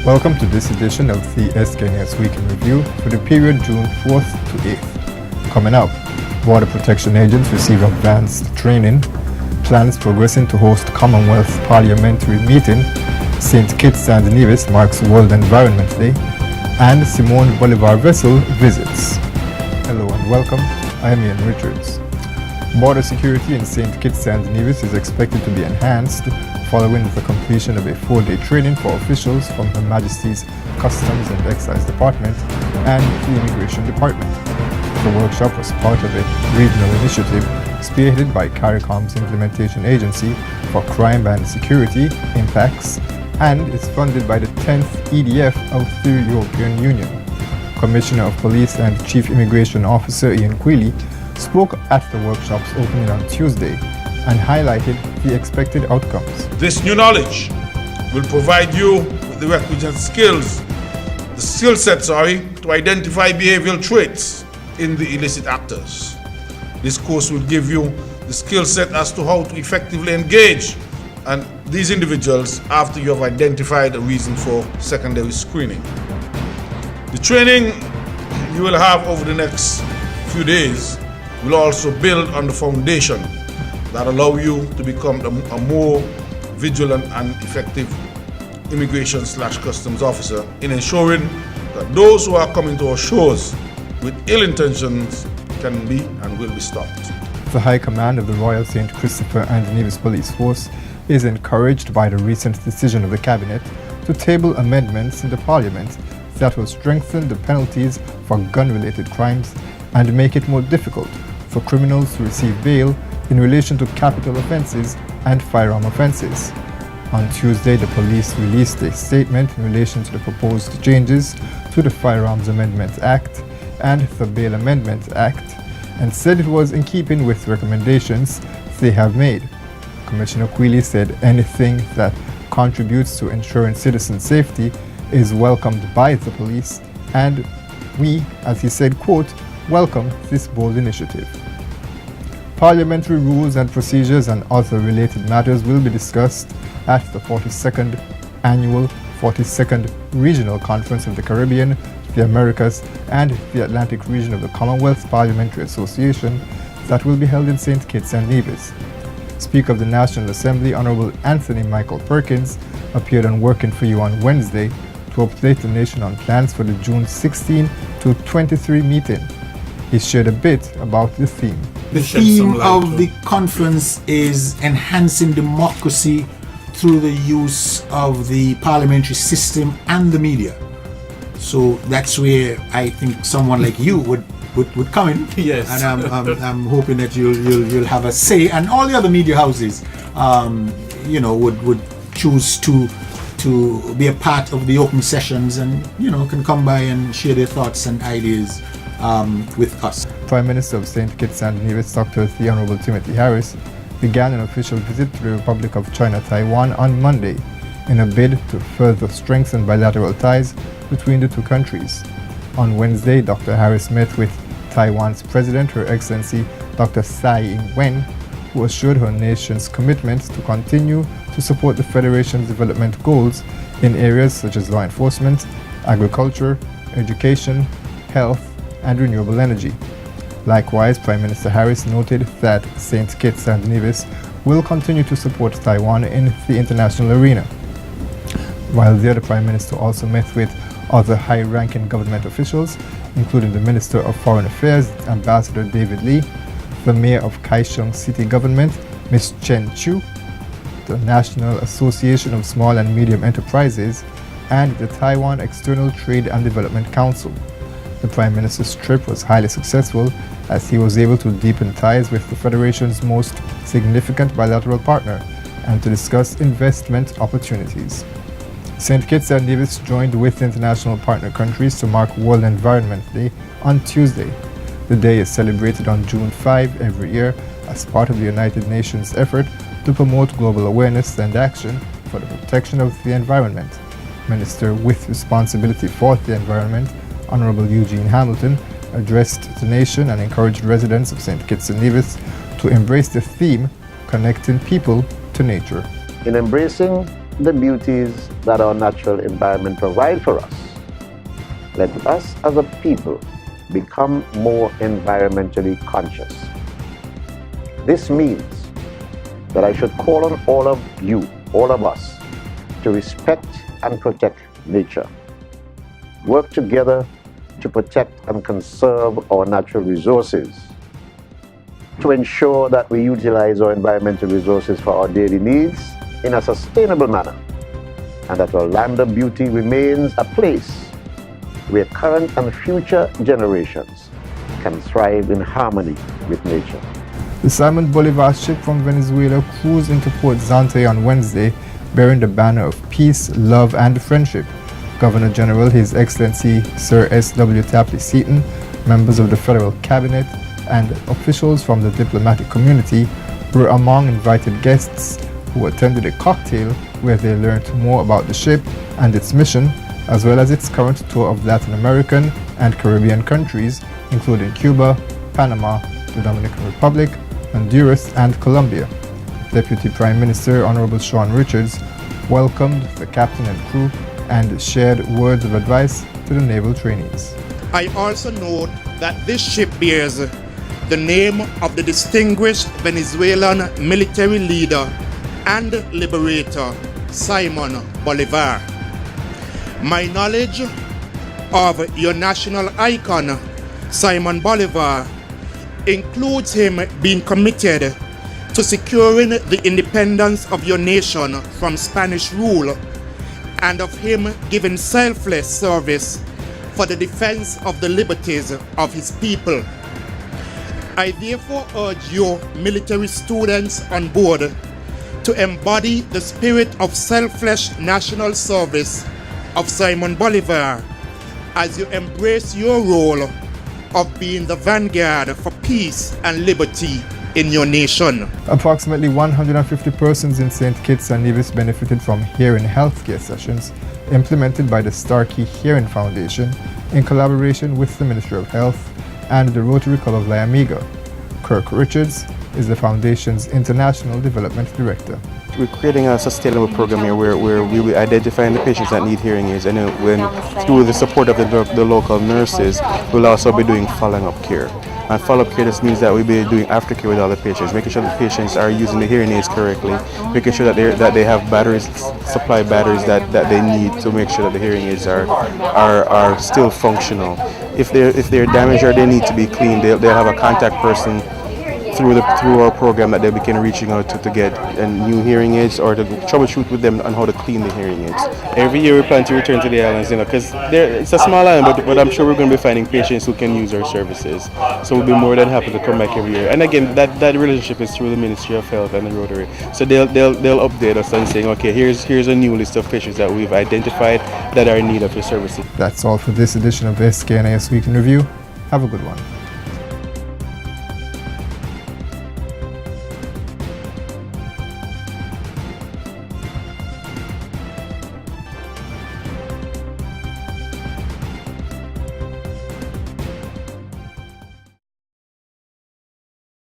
Welcome to this edition of the SKNIS Week in Review for the period June 4th to 8th. Coming up, Border Protection agents receive advanced training, plans progressing to host Commonwealth Parliamentary meeting, St. Kitts and Nevis marks World Environment Day, and Simone Bolivar vessel visits. Hello and welcome, I am Ian Richards. Border security in St. Kitts and Nevis is expected to be enhanced following the completion of a 4-day training for officials from Her Majesty's Customs and Excise Department and the Immigration Department. The workshop was part of a regional initiative spearheaded by CARICOM's Implementation Agency for Crime and Security, IMPACTS, and is funded by the 10th EDF of the European Union. Commissioner of Police and Chief Immigration Officer Ian Quealy spoke at the workshop's opening on Tuesday and highlighted the expected outcomes. This new knowledge will provide you with the requisite skill set to identify behavioral traits in the illicit actors. This course will give you the skill set as to how to effectively engage and these individuals after you have identified a reason for secondary screening. The training you will have over the next few days will also build on the foundation that allow you to become a more vigilant and effective immigration/customs officer in ensuring that those who are coming to our shores with ill intentions can be and will be stopped. The High Command of the Royal St. Christopher and Nevis Police Force is encouraged by the recent decision of the Cabinet to table amendments in the Parliament that will strengthen the penalties for gun-related crimes and make it more difficult for criminals to receive bail in relation to capital offences and firearm offences. On Tuesday, the police released a statement in relation to the proposed changes to the Firearms Amendment Act and the Bail Amendment Act and said it was in keeping with recommendations they have made. Commissioner Quealy said anything that contributes to ensuring citizen safety is welcomed by the police, and we, as he said, quote, welcome this bold initiative. Parliamentary rules and procedures and other related matters will be discussed at the 42nd Annual 42nd Regional Conference of the Caribbean, the Americas, and the Atlantic region of the Commonwealth Parliamentary Association that will be held in St. Kitts and Nevis. Speaker of the National Assembly, Honorable Anthony Michael Perkins, appeared on Working For You on Wednesday to update the nation on plans for the June 16 to 23 meeting. He shared a bit about the theme. The theme of the conference is enhancing democracy through the use of the parliamentary system and the media. So that's where I think someone like you would come in. Yes. And I'm hoping that you'll have a say, and all the other media houses, would choose to be a part of the open sessions and can come by and share their thoughts and ideas with us. Prime Minister of St. Kitts and Nevis, Dr. The Honorable Timothy Harris, began an official visit to the Republic of China, Taiwan on Monday in a bid to further strengthen bilateral ties between the two countries. On Wednesday, Dr. Harris met with Taiwan's President, Her Excellency Dr. Tsai Ing-wen, who assured her nation's commitment to continue to support the Federation's development goals in areas such as law enforcement, agriculture, education, health, and renewable energy. Likewise, Prime Minister Harris noted that St. Kitts and Nevis will continue to support Taiwan in the international arena. While the other Prime Minister also met with other high-ranking government officials, including the Minister of Foreign Affairs, Ambassador David Lee, the Mayor of Kaohsiung City Government, Ms. Chen Chu, the National Association of Small and Medium Enterprises, and the Taiwan External Trade and Development Council. The Prime Minister's trip was highly successful as he was able to deepen ties with the Federation's most significant bilateral partner and to discuss investment opportunities. St. Kitts and Nevis joined with international partner countries to mark World Environment Day on Tuesday. The day is celebrated on June 5 every year as part of the United Nations effort to promote global awareness and action for the protection of the environment. Minister with responsibility for the environment, Honorable Eugene Hamilton, addressed the nation and encouraged residents of St. Kitts and Nevis to embrace the theme, connecting people to nature. In embracing the beauties that our natural environment provide for us, let us as a people become more environmentally conscious. This means that I should call on all of you, all of us, to respect and protect nature. Work together to protect and conserve our natural resources, to ensure that we utilize our environmental resources for our daily needs in a sustainable manner, and that our land of beauty remains a place where current and future generations can thrive in harmony with nature. The Simon Bolivar ship from Venezuela cruised into Port Zante on Wednesday, bearing the banner of peace, love, and friendship. Governor General His Excellency Sir S.W. Tapley Seaton, members of the federal cabinet, and officials from the diplomatic community were among invited guests who attended a cocktail where they learned more about the ship and its mission, as well as its current tour of Latin American and Caribbean countries, including Cuba, Panama, the Dominican Republic, Honduras, and Colombia. Deputy Prime Minister Honorable Sean Richards welcomed the captain and crew and shared words of advice to the naval trainees. I also note that this ship bears the name of the distinguished Venezuelan military leader and liberator Simon Bolivar. My knowledge of your national icon, Simon Bolivar, includes him being committed to securing the independence of your nation from Spanish rule, and of him giving selfless service for the defense of the liberties of his people. I therefore urge your military students on board to embody the spirit of selfless national service of Simon Bolivar as you embrace your role of being the vanguard for peace and liberty in your nation. Approximately 150 persons in St. Kitts and Nevis benefited from hearing healthcare sessions implemented by the Starkey Hearing Foundation in collaboration with the Ministry of Health and the Rotary Club of Layamiga. Kirk Richards is the Foundation's International Development Director. We're creating a sustainable program here where we will identify the patients that need hearing aids, and then through the support of the local nurses, we'll also be doing following-up care. And follow-up care just means that we'll be doing aftercare with all the patients, making sure the patients are using the hearing aids correctly, making sure that they have batteries, supply batteries that they need to make sure that the hearing aids are still functional. If they're damaged or they need to be cleaned, they'll have a contact person through our program that they'll begin reaching out to get new hearing aids, or to troubleshoot with them on how to clean the hearing aids. Every year we plan to return to the islands, because it's a small island, but I'm sure we're going to be finding patients who can use our services. So we'll be more than happy to come back every year. And again, that relationship is through the Ministry of Health and the Rotary. So they'll update us and saying, okay, here's a new list of patients that we've identified that are in need of your services. That's all for this edition of SKNIS Week in Review. Have a good one.